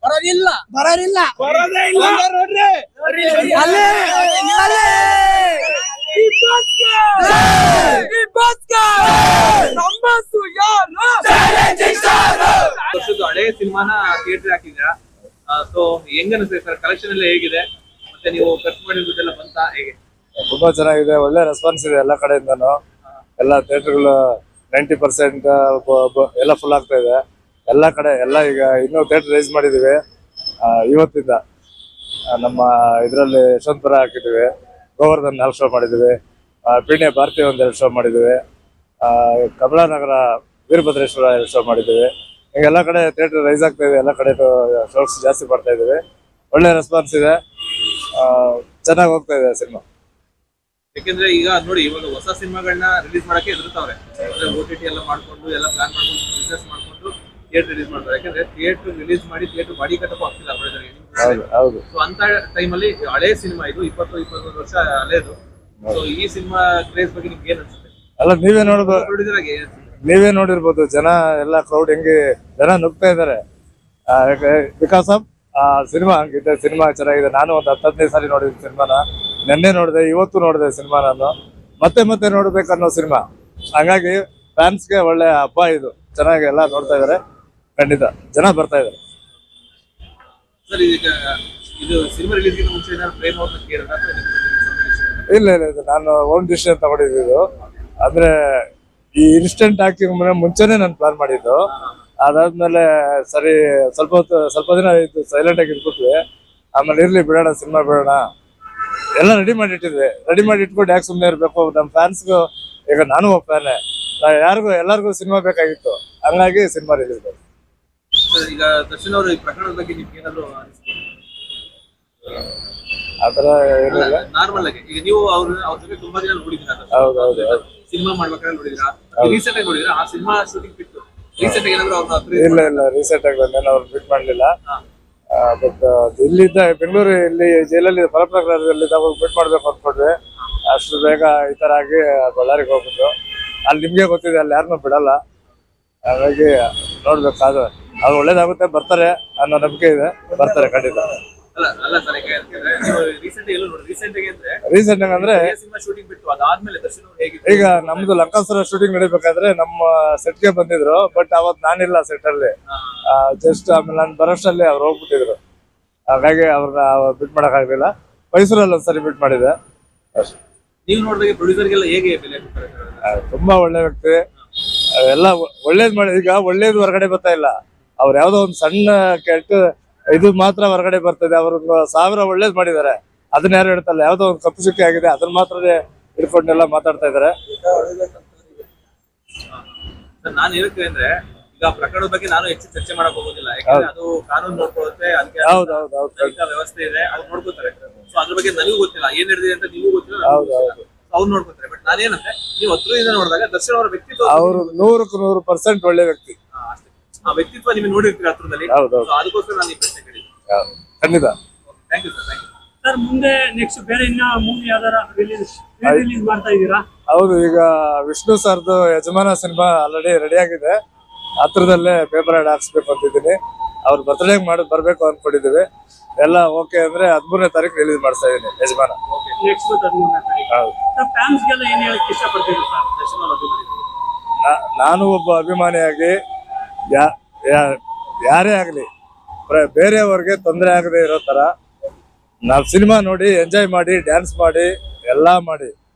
ಬರೋದಿಲ್ಲ ಬರೋದಿಲ್ಲ ಬರೋದೇ ಇಲ್ಲ ನೋಡ್ರಿ ಅಲ್ಲೇ ವರ್ಷದ ಹಳೆ ಸಿನಿಮಾನ ಥಿಯೇಟರ್ ಹಾಕಿದ್ರಾ, ಸೊ ಹೆಂಗ ಅನಿಸ್ತದೆ ಸರ್? ಕಲೆಕ್ಷನ್ ಎಲ್ಲ ಹೇಗಿದೆ? ಮತ್ತೆ ನೀವು ಖರ್ಚು ಮಾಡಿರೋದೆಲ್ಲ ಬಂತಾ ಹೇಗೆ? ತುಂಬಾ ಚೆನ್ನಾಗಿದೆ, ಒಳ್ಳೆ ರೆಸ್ಪಾನ್ಸ್ ಇದೆ ಎಲ್ಲ ಕಡೆಯಿಂದನು. ಎಲ್ಲ ಥಿಯೇಟರ್ಗಳು 90% ಎಲ್ಲ ಫುಲ್ ಆಗ್ತಾ ಇದೆ ಎಲ್ಲ ಕಡೆ. ಎಲ್ಲ ಈಗ ಇನ್ನೂ ಥಿಯೇಟರ್ ರೈಸ್ ಮಾಡಿದೀವಿ ಇವತ್ತಿಂದ. ನಮ್ಮ ಇದರಲ್ಲಿ ಯಶವಂತಪುರ ಹಾಕಿದ್ದೀವಿ, ಗೋವರ್ಧನ್ 4 ಶೋ ಮಾಡಿದ್ದೀವಿ, ಪೀಣ್ಯ ಭಾರತಿ 2 ಶೋ ಮಾಡಿದ್ದೀವಿ, ಕಮಲಾನಗರ ವೀರಭದ್ರೇಶ್ವರ 2 ಶೋ ಮಾಡಿದ್ದೀವಿ. ಈಗ ಎಲ್ಲ ಕಡೆ ಥಿಯೇಟರ್ ರೈಸ್ ಆಗ್ತಾ ಇದೆ, ಎಲ್ಲ ಕಡೆ ಶೋಸ್ ಜಾಸ್ತಿ ಮಾಡ್ತಾ ಇದ್ದೀವಿ. ಒಳ್ಳೆ ರೆಸ್ಪಾನ್ಸ್ ಇದೆ, ಚೆನ್ನಾಗಿ ಹೋಗ್ತಾ ಇದೆ ಸಿನಿಮಾ. ಯಾಕೆಂದ್ರೆ ಈಗ ನೋಡಿ, ಇವಾಗ ಹೊಸ ಸಿನಿಮಾಗಳನ್ನ ರಿಲೀಸ್ ಮಾಡಕ್ಕೆ ಎದುರ್ತಾವ್ರೆ. OTT ಎಲ್ಲ ಮಾಡ್ಕೊಂಡು ಎಲ್ಲ ಪ್ಲಾನ್ ಮಾಡ್ಕೊಂಡು ಬಿಸ್ನೆಸ್ ಮಾಡ್ಕೊಂಡು ಥಿಯೇಟರ್ ರಿಲೀಸ್ ಮಾಡ್ತಾರೆ. ಯಾಕಂದ್ರೆ ಥಿಯೇಟರ್ ರಿಲೀಸ್ ಮಾಡಿ ಥಿಯೇಟರ್ ಬಾಡಿ ಕಟ್ಟಕ್ಕೂ ಆಗ್ತಿಲ್ಲ ಹೌದು. ಸೊ ಅಂತ ಟೈಮಲ್ಲಿ ಹಳೆ ಸಿನಿಮಾ ಇದು 20-21 ವರ್ಷ ಹಳೇದು. ಸೊ ಈ ಸಿನಿಮಾ ಕ್ರೇಜ್ ಬಗ್ಗೆ ನಿಮ್ಗೆ ಏನ್ ಅನ್ಸುತ್ತೆ? ಅಲ್ಲ, ನೀವೇ ನೋಡ್ಬೋದು, ಪ್ರೊಡ್ಯೂಸರ್ ಆಗಿ ಏನ್ ಅನ್ಸುತ್ತೆ? ನೀವೇ ನೋಡಿರ್ಬೋದು, ಜನ ಎಲ್ಲ ಕ್ರೌಡ್ ಹೆಂಗೆ ಜನ ನುಗ್ತಾ ಇದ್ದಾರೆ ಬಿಕಾಸ್ ಆಫ್ ಸಿನಿಮಾ ಹಂಗಿದೆ. ಸಿನಿಮಾ ಚೆನ್ನಾಗಿದೆ. ನಾನು ಒಂದು 10-15 ಸಾರಿ ನೋಡಿದ್ದೀನಿ ಸಿನಿಮಾನ. ನೆನ್ನೆ ನೋಡಿದೆ, ಇವತ್ತು ನೋಡಿದೆ ಸಿನಿಮಾ. ನಾನು ಮತ್ತೆ ನೋಡ್ಬೇಕನ್ನೋ ಸಿನಿಮಾ. ಹಾಗಾಗಿ ಫ್ಯಾನ್ಸ್ಗೆ ಒಳ್ಳೆ ಹಬ್ಬ ಇದು. ಚೆನ್ನಾಗಿ ಎಲ್ಲ ನೋಡ್ತಾ ಇದಾರೆ, ಖಂಡಿತ ಜನ ಬರ್ತಾ ಇದಾರೆ. ಸರ್, ಈಗ ಇದು ಸಿನಿಮಾ ರಿಲೀಸ್ಗಿಂತ ಮುಂಚೆ ಏನಾದ್ರು ಟ್ರೈನ್ ಅವ್ರನ್ನ ಕೇಳಿದ್ರೆ ಇಲ್ಲ ಇದು ನಾನು ಓನ್ ಡಿಸಿಷನ್ ತಗೊಂಡಿದ್ದು. ಅಂದ್ರೆ ಈ ಇನ್ಸ್ಟೆಂಟ್ ಹಾಕಿಂಗ್ ಮುಂಚೆನೆ ನಾನು ಪ್ಲಾನ್ ಮಾಡಿದ್ದು. ಅದಾದ್ಮೇಲೆ ಸರಿ ಸ್ವಲ್ಪ ದಿನ ಇದ್ದು ಸೈಲೆಂಟ್ ಆಗಿ ಇಟ್ಬಿಟ್ವಿ. ಆಮೇಲೆ ಇರ್ಲಿ ಬಿಡೋಣ, ಸಿನಿಮಾ ಬಿಡೋಣ, ಎಲ್ಲ ರೆಡಿ ಮಾಡಿ ಇಟ್ಕೊಂಡು ಯಾಕೆ ಸುಮ್ಮನೆ ಇರಬೇಕು? ನಮ್ಮ ಫ್ಯಾನ್ಸ್ಗೂ, ಈಗ ನಾನು ಒಬ್ಬ ಫ್ಯಾನೆ, ಎಲ್ಲರಿಗೂ ಸಿನಿಮಾ ಬೇಕಾಗಿತ್ತು. ಹಂಗಾಗಿ ಸಿನಿಮಾ ರಿಲೀಸ್ ಮಾಡಿ. ಈಗ ದರ್ಶನ್ ಅವರು ಈ ಪ್ರಕರಣದ ಬಗ್ಗೆ ನಿಮ್ಗೆ ಏನಾದ್ರು ಆತರ ಏನಿಲ್ಲ, ನಾರ್ಮಲ್ ಆಗಿ ಈಗ ನೀವು ಅವ್ರ ಜೊತೆ ತುಂಬಾ ದಿನ ನೋಡಿದ್ದೀರಾ, ಹೌದು ಸಿನಿಮಾ ಮಾಡ್ಬೇಕಾದ್ರೆ ನೋಡಿದ್ರಾ, ರೀಸೆಂಟ್ ಆಗಿ ನೋಡಿದ್ರಾ? ಆ ಸಿನಿಮಾ ಶೂಟಿಂಗ್ ಬಿಟ್ಟು ರೀಸೆಂಟ್ ಆಗಿ ಏನಾದ್ರು ಇಲ್ಲ ರೀಸೆಂಟ್ ಆಗಿ ಬಂದೇನು ಅವ್ರು ಮೀಟ್ ಮಾಡ್ಲಿಲ್ಲ. ಬಟ್ ಇಲ್ಲಿದ್ದ ಬೆಂಗಳೂರು ಇಲ್ಲಿ ಜೈಲಲ್ಲಿ ಪರಪ್ರಕಾರದಲ್ಲಿದ್ದಾಗ ಮೀಟ್ ಮಾಡ್ಬೇಕು ಅಂದ್ಕೊಂಡ್ವಿ. ಅಷ್ಟು ಬೇಗ ಈ ತರ ಆಗಿ ಬಳ್ಳಾರಿಗೆ ಹೋಗ್ಬಿಟ್ಟು ಅಲ್ಲಿ ನಿಮ್ಗೆ ಗೊತ್ತಿದೆ, ಅಲ್ಲಿ ಯಾರನ್ನೂ ಬಿಡಲ್ಲ. ಹಾಗಾಗಿ ನೋಡ್ಬೇಕಾದ್ರೆ ಅದು ಒಳ್ಳೇದಾಗುತ್ತೆ, ಬರ್ತಾರೆ ಅನ್ನೋ ನಂಬಿಕೆ ಇದೆ. ಬರ್ತಾರೆ ಖಂಡಿತ. ರೀಸೆಂಟ್ ಅಂದ್ರೆ ಈಗ ನಮ್ದು ಲಂಕಾಸುರ ಶೂಟಿಂಗ್ ನಡಿಬೇಕಾದ್ರೆ ನಮ್ಮ ಸೆಟ್ಗೆ ಬಂದಿದ್ರು. ಬಟ್ ಅವತ್ ನಾನಿಲ್ಲ ಸೆಟ್ ಅಲ್ಲಿ, ಜಸ್ಟ್ ಆಮೇಲೆ ನಾನು ಬರೋಷ್ಟಲ್ಲಿ ಅವ್ರು ಹೋಗ್ಬಿಟ್ಟಿದ್ರು. ಹಾಗಾಗಿ ಅವ್ರನ್ನ ಬಿಟ್ ಮಾಡಕ್ ಆಗ್ಲಿಲ್ಲ. ಮೈಸೂರಲ್ಲಿ ಒಂದ್ಸರಿ ಬಿಟ್ ಮಾಡಿದೆ ಅಷ್ಟೇ. ನೀವು ನೋಡಿದಾಗ ಪ್ರೊಡ್ಯೂಸರ್ಗೆಲ್ಲ ಹೇಗೆ ಬೆಲೆ ಕೊಡ್ತಾರೆ? ತುಂಬಾ ಒಳ್ಳೆ ವ್ಯಕ್ತಿ, ಎಲ್ಲ ಒಳ್ಳೇದ್ ಮಾಡಿ. ಈಗ ಒಳ್ಳೇದು ಹೊರಗಡೆ ಬರ್ತಾ ಇಲ್ಲ, ಅವ್ರು ಯಾವ್ದೋ ಒಂದು ಸಣ್ಣ ಕೆಟ್ಟ ಇದು ಮಾತ್ರ ಹೊರಗಡೆ ಬರ್ತದೆ. ಅವ್ರು 1000 ಒಳ್ಳೇದ್ ಮಾಡಿದ್ದಾರೆ, ಅದನ್ನ ಯಾರು ಹೇಳ್ತಲ್ಲ. ಯಾವ್ದೋ ಒಂದು ಕಪ್ಪು ಚುಕ್ಕಿ ಆಗಿದೆ, ಅದನ್ನ ಮಾತ್ರ ಹಿಡ್ಕೊಂಡೆಲ್ಲ ಮಾತಾಡ್ತಾ ಇದಾರೆ. ನಾನು ಏನಕ್ಕೆ ಅಂದ್ರೆ, ಈಗ ಪ್ರಕರಣದ ಬಗ್ಗೆ ನಾನು ಹೆಚ್ಚು ಚರ್ಚೆ ಮಾಡಕ್ ಹೋಗೋದಿಲ್ಲ. ಯಾಕಂದ್ರೆ ಅದು ಕಾನೂನು ನೋಡ್ಕೊಳ್ಳುತ್ತೆ, ಅದಕ್ಕೆ ವ್ಯವಸ್ಥೆ ಇದೆ, ಅವ್ರು ನೋಡ್ಕೋತಾರೆ. ಸೊ ಅದ್ರ ಬಗ್ಗೆ ನನಗೂ ಗೊತ್ತಿಲ್ಲ, ಏನ್ ಹಿಡಿದಿದೆ ಅಂತ ನಿಮಗೂ ಗೊತ್ತಿಲ್ಲ, ಅವ್ರು ನೋಡ್ಕೋತಾರೆ. ಬಟ್ ನಾನೇನಂದ್ರೆ, ನೀವು ಹತ್ರದಿಂದ ನೋಡಿದಾಗ ದರ್ಶನ್ ಅವರ ವ್ಯಕ್ತಿತ್ವ, ಅವರು 100% ಒಳ್ಳೆ ವ್ಯಕ್ತಿ. ಆ ವ್ಯಕ್ತಿತ್ವ ನಿಮಗೆ ನೋಡಿರ್ತೀರ ಹತ್ರದಲ್ಲಿ. ಅದಕ್ಕೋಸ್ಕರ ನಾನು ಈ ಪ್ರಶ್ನೆ ಕೇಳಿದ್ದೆ. ಖಂಡಿತ. Thank you sir. ಸರ್, ಮುಂದೆ ನೆಕ್ಸ್ಟ್ ಬೇರೆ ಇನ್ನ ಮೂವಿ ಯಾವ್ದಾರ ರಿಲೀಸ್ ಮಾಡ್ತಾ ಇದೀರಾ? ಹೌದು, ಈಗ ವಿಷ್ಣು ಸರ್ದು ಯಜಮಾನ ಸಿನಿಮಾ ಆಲ್ರೆಡಿ ರೆಡಿ ಆಗಿದೆ. ಹತ್ರದಲ್ಲೇ ಪೇಪರ್ ಆಡ್ ಹಾಕ್ಸ್ಬೇಕು ಅಂತಿದ್ದೀನಿ. ಅವ್ರ ಬರ್ತ್ಡೇ ಬರ್ಬೇಕು ಅನ್ಕೊಂಡಿದೀವಿ. ಎಲ್ಲ ಓಕೆ ಅಂದ್ರೆ 13ನೇ ತಾರೀಕು ರಿಲೀಸ್ ಮಾಡ್ತಾ ಇದೀನಿ ಯಜಮಾನ. ನೆಕ್ಸ್ಟ್ 13ನೇ ತಾರೀಕು. ಫ್ಯಾನ್ಸ್ಗೆಲ್ಲ ಏನ್ ಹೇಳಕ್ ಇಷ್ಟಪಡ್ತೀರಿ ಸರ್? ದರ್ಶನ್ ಅವರ ಅಭಿಮಾನಿಗಳು, ನಾನು ಒಬ್ಬ ಅಭಿಮಾನಿಯಾಗಿ ಯಾರೇ ಆಗ್ಲಿ ಬೇರೆಯವ್ರಿಗೆ ತೊಂದರೆ ಆಗದೆ ಇರೋ ತರ ನಾವು ಸಿನಿಮಾ ನೋಡಿ ಎಂಜಾಯ್ ಮಾಡಿ, ಡ್ಯಾನ್ಸ್ ಮಾಡಿ, ಎಲ್ಲಾ ಮಾಡಿ,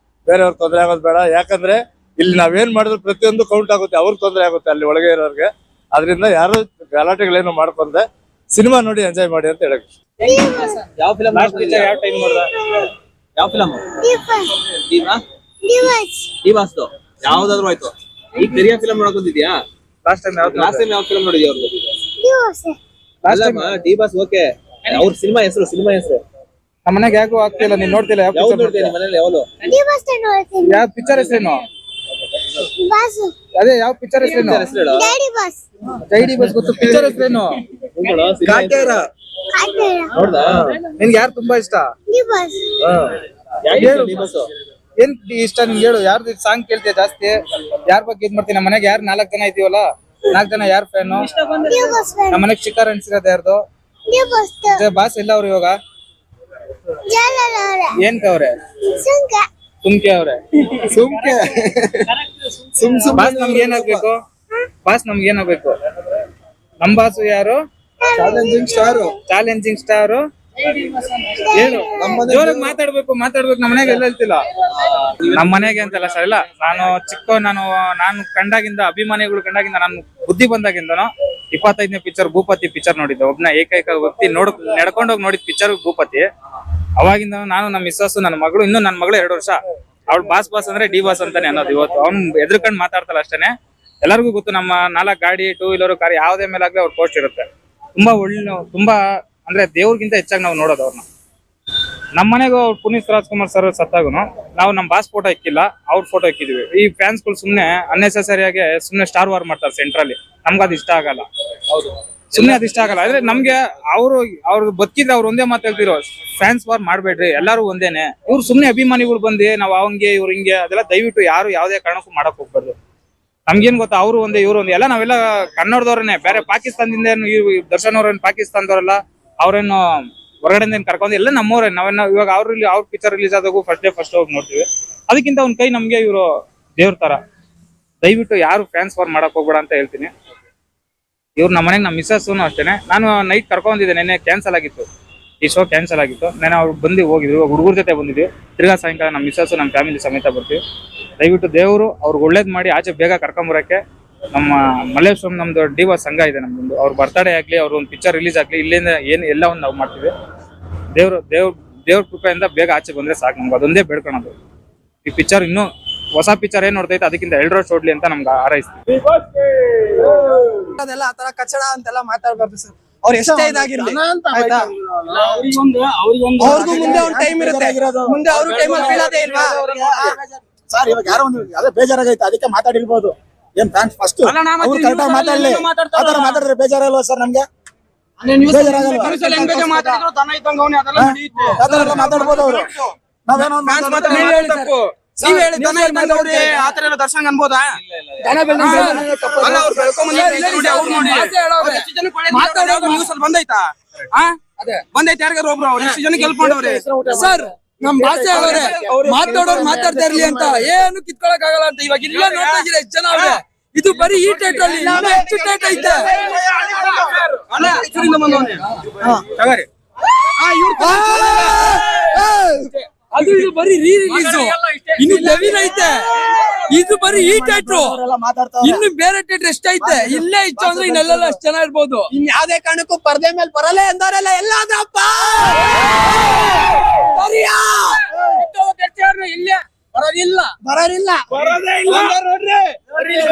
ಬೇರೆಯವ್ರಿಗೆ ತೊಂದರೆ ಆಗೋದು ಬೇಡ. ಯಾಕಂದ್ರೆ ಇಲ್ಲಿ ನಾವೇನ್ ಮಾಡಿದ್ರು ಪ್ರತಿಯೊಂದು ಕೌಂಟ್ ಆಗುತ್ತೆ, ಅವ್ರಿಗೆ ತೊಂದರೆ ಆಗುತ್ತೆ ಅಲ್ಲಿ ಒಳಗೆ ಇರೋರ್ಗೆ. ಅದರಿಂದ ಯಾರು ಗಲಾಟೆಗಳೇನು ಮಾಡ್ಕೊಂಡೆ ಸಿನಿಮಾ ನೋಡಿ ಎಂಜಾಯ್ ಮಾಡಿ ಅಂತ ಹೇಳಕ್. ಯಾವ ಫಿಲಂ ಯಾವ ಟೈಮ್ ನೋಡ್ದ? ಯಾವ ಫಿಲಂ? ಡಿವಾಸ್ದು ಯಾವ್ದಾದ್ರು ಆಯ್ತು. ಈಗ ತೆರಿಯ ಫಿಲಂ ನೋಡಕ್ ಬಂದಿದ್ಯಾ? ಲಾಸ್ಟ್ ಟೈಮ್ ಯಾವ ಫಿಲಂ ನೋಡಿದ್ಯಾ ಅವ್ರದ್ದು? ಡಿವಾಸ್. ಓಕೆ, ಅವ್ರ ಸಿನಿಮಾ ಹೆಸರು ನಮ್ಮ ಮನೆಗೆ ಯಾಕೋ ಆಗ್ತಿಲ್ಲ. ನೀನ್ ನೋಡ್ತಿಲ್ಲ? ಯಾವ್ದು ನೋಡ್ತೀನಿ ಮನೇಲಿ? ಯಾವ್ದು? ಯಾವ ಪಿಕ್ಚರ್ ಹೆಸರೇನು? ಅದೇ ಯಾವ ಪಿಕ್ಚರ್ ಹೆಸರೇನು? ಜೈಡಿ ಬಸ್ ಗೊತ್ತು. ಪಿಕ್ಚರ್ ಹೆಸರೇನು? ನೋಡ್ದಾ? ನಿನ್ಗೆ ಯಾರು ತುಂಬಾ ಇಷ್ಟ? ಏನ್ ಇಷ್ಟ ನಿನ್ಗೆ ಹೇಳು. ಯಾರ್ದು ಸಾಂಗ್ ಕೇಳ್ತೀಯ ಜಾಸ್ತಿ? ಯಾರ ಬಗ್ಗೆ ಇದ್ ಮಾಡ್ತೀನಿ? ನಮ್ಮ ಮನೆಗೆ ಯಾರು 4 ಜನ ಇದೀವಲ್ಲ, 4 ಜನ ಯಾರು ಫ್ಯಾನು? ನಮ್ಮ ಮನೆಗೆ ಚಿಕ್ಕ ಅನ್ಸಿರೋದು ಯಾರ್ದು? ಬಾಸ್ ಎಲ್ಲ ಅವ್ರು ಇವಾಗ ಏನ್ ಅವ್ರೆ ಸುಮ್ಕೆ ಅವ್ರೆ ಬಾಸ್ ನಮ್ಗೆ ಏನಾಗ್ಬೇಕು ಬಾಸ್ ನಮ್ಗೆ ಏನಾಗ್ಬೇಕು ನಮ್ ಬಾಸು ಯಾರು ಚಾಲೆಂಜಿಂಗ್ ಸ್ಟಾರು ಏನು ಜೋರಾಗಿ ಮಾತಾಡ್ಬೇಕು ನಮ್ಮ ಮನೆಗೆ ಎಲ್ಲ ಹೇಳ್ತಿಲ್ಲ ನಮ್ಮ ಮನೆಗೆ ಅಂತಲ್ಲ ಸರ್ ಇಲ್ಲ ನಾನು ಕಂಡಾಗಿಂದ ಅಭಿಮಾನಿಗಳು ಕಂಡಾಗಿಂದ ನಾನು ಬುದ್ಧಿ ಬಂದಾಗಿಂದನು 25ನೇ ಪಿಕ್ಚರ್ ಭೂಪತಿ ಪಿಕ್ಚರ್ ನೋಡಿದ್ದೆ ಒಬ್ನ ಏಕೈಕ ವ್ಯಕ್ತಿ ನಡ್ಕೊಂಡೋಗಿ ನೋಡಿದ್ ಪಿಕ್ಚರ್ ಭೂಪತಿ ಅವಾಗಿಂದ ನಾನು ನಮ್ಮ ಮಿಸ್ಸಸ್ ನನ್ನ ಮಗಳು ಇನ್ನು ನನ್ನ ಮಗಳು 2 ವರ್ಷ ಅವಳು ಬಾಸ್ ಅಂದ್ರೆ ಡಿ ಬಾಸ್ ಅಂತಾನೆ ಅನ್ನೋದು ಇವತ್ತು ಅವ್ನು ಎದ್ರಕಂಡ್ ಮಾತಾಡ್ತಲ್ಲ ಅಷ್ಟೇನೆ ಎಲ್ಲರಿಗೂ ಗೊತ್ತು ನಮ್ಮ 4 ಗಾಡಿ 2 ವೀಲರ್ ಕಾರ್ ಯಾವ್ದೇ ಮೇಲೆ ಆಗ್ಲಿ ಅವ್ರ ಪೋಸ್ಟ್ ಇರುತ್ತೆ ತುಂಬಾ ಅಂದ್ರೆ ದೇವ್ರಿಗಿಂತ ಹೆಚ್ಚಾಗಿ ನಾವು ನೋಡೋದು ಅವ್ರನ್ನ ನಮ್ಮ ಮನೆಗೂ ಪುನೀತ್ ರಾಜ್ಕುಮಾರ್ ಸರ್ ಸತ್ತಾಗುನು ನಾವು ನಮ್ಮ ಬಾಸ್ ಫೋಟೋ ಇಕ್ಕಿಲ್ಲ ಅವ್ರ ಫೋಟೋ ಇಕ್ಕಿದ್ವಿ ಈ ಫ್ಯಾನ್ಸ್ಗಳು ಸುಮ್ನೆ ಅನ್ನೆಸೆಸರಿಯಾಗಿ ಸುಮ್ನೆ ಸ್ಟಾರ್ ವಾರ್ ಮಾಡ್ತಾರೆ ಸೆಂಟ್ರಲ್ಲಿ ನಮ್ಗೆ ಅದು ಇಷ್ಟ ಆಗಲ್ಲ ಸುಮ್ನೆ ಅದು ಇಷ್ಟ ಆಗಲ್ಲ ಅಂದ್ರೆ ನಮ್ಗೆ ಅವ್ರು ಬದುಕಿದ್ರೆ ಅವ್ರು ಒಂದೇ ಮಾತು ಹೇಳ್ತಿರೋ ಫ್ಯಾನ್ಸ್ ವಾರ್ ಮಾಡ್ಬೇಡ್ರಿ ಎಲ್ಲಾರು ಒಂದೇನೆ ಇವ್ರು ಸುಮ್ನೆ ಅಭಿಮಾನಿಗಳು ಬಂದು ನಾವ್ ಅವಂಗೆ ಇವ್ರು ಹಿಂಗೆ ಅದೆಲ್ಲ ದಯವಿಟ್ಟು ಯಾರು ಯಾವ್ದೇ ಕಾರಣಕ್ಕೂ ಮಾಡಕ್ ಹೋಗ್ಬಾರ್ದು ನಮ್ಗೇನ್ ಗೊತ್ತಾ ಅವ್ರು ಒಂದೇ ಇವ್ರು ಒಂದೇ ಎಲ್ಲ ನಾವೆಲ್ಲ ಕನ್ನಡದವ್ರನ್ನೇ ಬೇರೆ ಪಾಕಿಸ್ತಾನದಿಂದ ದರ್ಶನ್ ಅವ್ರೇನು ಪಾಕಿಸ್ತಾನದವ್ರಲ್ಲ ಅವ್ರೇನು ಹೊರಗಡೆ ಕರ್ಕೊಂಡು ಎಲ್ಲ ನಮ್ಮವ್ರೆ ಇವಾಗ ಅವ್ರ ಪಿಕ್ಚರ್ ರಿಲೀಸ್ ಆದಾಗೂ ಫಸ್ಟ್ ಹೋಗಿ ನೋಡ್ತೀವಿ ಅದಕ್ಕಿಂತ ಒಂದ್ ಕೈ ನಮ್ಗೆ ಇವರು ದೇವ್ರ ತರ ದಯವಿಟ್ಟು ಯಾರು ಫ್ಯಾನ್ಸ್ ವಾರ್ ಮಾಡಕ್ ಹೋಗ್ಬೇಡ ಅಂತ ಹೇಳ್ತೀನಿ ಇವ್ರು ನಮ್ಮ ಮನೆಗೆ ನಮ್ಮ ಮಿಸ್ಸಸ್ ಅಷ್ಟೇನೆ ನಾನು ನೈಟ್ ಕರ್ಕೊಂಡಿದ್ದೆ ನೆನ್ನೆ ಕ್ಯಾನ್ಸಲ್ ಆಗಿತ್ತು ಈ ಶೋ ಕ್ಯಾನ್ಸಲ್ ಆಗಿತ್ತು ನಾನು ಅವ್ರು ಬಂದು ಹೋಗಿದ್ವಿ ಹುಡುಗರ ಜೊತೆ ಬಂದಿದ್ವಿ ತಿರ್ಗಾ ಸಾಯಂಕಾಲ ನಮ್ಮ ಮಿಸ್ಸಸ್ ನಮ್ಮ ಫ್ಯಾಮಿಲಿ ಸಮೇತ ಬರ್ತೀವಿ ದಯವಿಟ್ಟು ದೇವರು ಅವ್ರಿಗೆ ಒಳ್ಳೇದ್ ಮಾಡಿ ಆಚೆ ಬೇಗ ಕರ್ಕೊಂಬರಕ್ಕೆ ನಮ್ಮ ಮಲ್ಲೇಶ್ವರಂ ನಮ್ದು ಡಿವ ಸಂಘ ಇದೆ ನಮ್ದೊಂದು ಅವ್ರ ಬರ್ತಡೇ ಆಗ್ಲಿ ಅವ್ರ ಒಂದು ಪಿಕ್ಚರ್ ರಿಲೀಸ್ ಆಗ್ಲಿ ಇಲ್ಲಿಂದ ಎಲ್ಲ ಒಂದು ನಾವು ಮಾಡ್ತೀವಿ ದೇವ್ರ ಕೃಪೆಯಿಂದ ಬೇಗ ಆಚೆ ಬಂದ್ರೆ ಸಾಕು ನಮ್ಗೆ ಅದೊಂದೇ ಬೇಡ್ಕೊಳೋದು ಈ ಪಿಕ್ಚರ್ ಇನ್ನೂ ಹೊಸ ಪಿಕ್ಚರ್ ಏನ್ ನೋಡ್ತೈತೆ ಅದಕ್ಕಿಂತ 2 ವರ್ಷ ಓಡ್ಲಿ ಅಂತ ನಮ್ಗೆ ಹಾರೈಸ್ತೀವಿ ಅದೆಲ್ಲ ಆತರ ಕಚಡ ಅಂತೆಲ್ಲ ಮಾತಾಡ್ಬಾರ್ದು ಸರ್ ಅವ್ರು ಎಷ್ಟೇ ಇದಾಗಿರ್ಲಿ ಆಯ್ತಾ ಅವ್ರಿಗೂ ಮುಂದೆ ಒಂದು ಟೈಮ್ ಇರುತ್ತೆ ಮುಂದೆ ಅವ್ರ ಟೈಮಲ್ಲಿ ಬೀಳೋದೇ ಇಲ್ವಾ ಸರ್ ಇವಾಗ ಯಾರೋ ಒಂದು ಅದೇ ಬೇಜಾರಾಗೈತೆ ಅದಕ್ಕೆ ಮಾತಾಡಿರ್ಬೋದು ಏನ್ ಫ್ಯಾನ್ಸ್ ಫಸ್ಟ್ ಅವ್ರು ಕರೆಕ್ಟಾಗಿ ಮಾತಾಡ್ಲಿ ಆತರ ಮಾತಾಡಿದ್ರೆ ಬೇಜಾರಲ್ವಾ ಸರ್ ನಮ್ಗೆ ಮಾತಾಡ್ಬೋದು ಅವ್ರು ನಾವೇನೋ ನೀವ್ ಹೇಳಿ ದನ ಇದ್ದಂಗವ್ರಿ ಆತರ ಎಲ್ಲ ದರ್ಶನ ಅನ್ಬೋದಾ ನ್ಯೂಸ್ ಅಲ್ಲಿ ಬಂದೈತಾ ಬಂದೈತೆ ಯಾರಿಗಾರು ಒಬ್ರು ಅವ್ರು ಎಷ್ಟು ಜನ ಗೆಲ್ಕೊಂಡವ್ರಿ ಸರ್ ನಮ್ ಭಾಷೆ ಅವರೇ ಮಾತಾಡೋರು ಮಾತಾಡ್ತಾ ಇರ್ಲಿ ಅಂತ ಏನು ಕಿತ್ಕೊಳಕ್ ಆಗಲ್ಲ ಅಂತ ಇವಾಗ ಇಲ್ಲ ನೋಡ್ತಾ ಇದ್ದೀರಾ ಎಷ್ಟು ಜನ ಅವ್ರೆ ಇದು ಬರೀ ಈ ಥಿಯೇಟರ್ ಅಲ್ಲಿ ಹೆಚ್ಚು ಥಿಯೇಟರ್ ಐತೆ ಅದು ಇದು ಬರೀ ರೀ ರಿಲೀಸ್ ಇನ್ನು ಲೆವಿನ್ ಐತೆ ಇದು ಬರೀ ಈ ಥಿಯೇಟರ್ ಇನ್ನು ಬೇರೆ ಥಿಯೇಟರ್ ಎಷ್ಟೈತೆ ಇಲ್ಲೇ ಇತ್ತು ಅಂದ್ರೆ ಇನ್ನೆಲ್ಲ ಅಷ್ಟು ಜನ ಇರ್ಬೋದು ಇನ್ ಯಾವ್ದೇ ಕಾರಣಕ್ಕೂ ಪರದೆ ಮೇಲೆ ಬರಲ್ಲ ಎಂದವರೆಲ್ಲ ಎಲ್ಲಾದ್ರಪ್ಪ ಇಲ್ಲೇ ಬರೋದಿಲ್ಲ ನೋಡ್ರಿ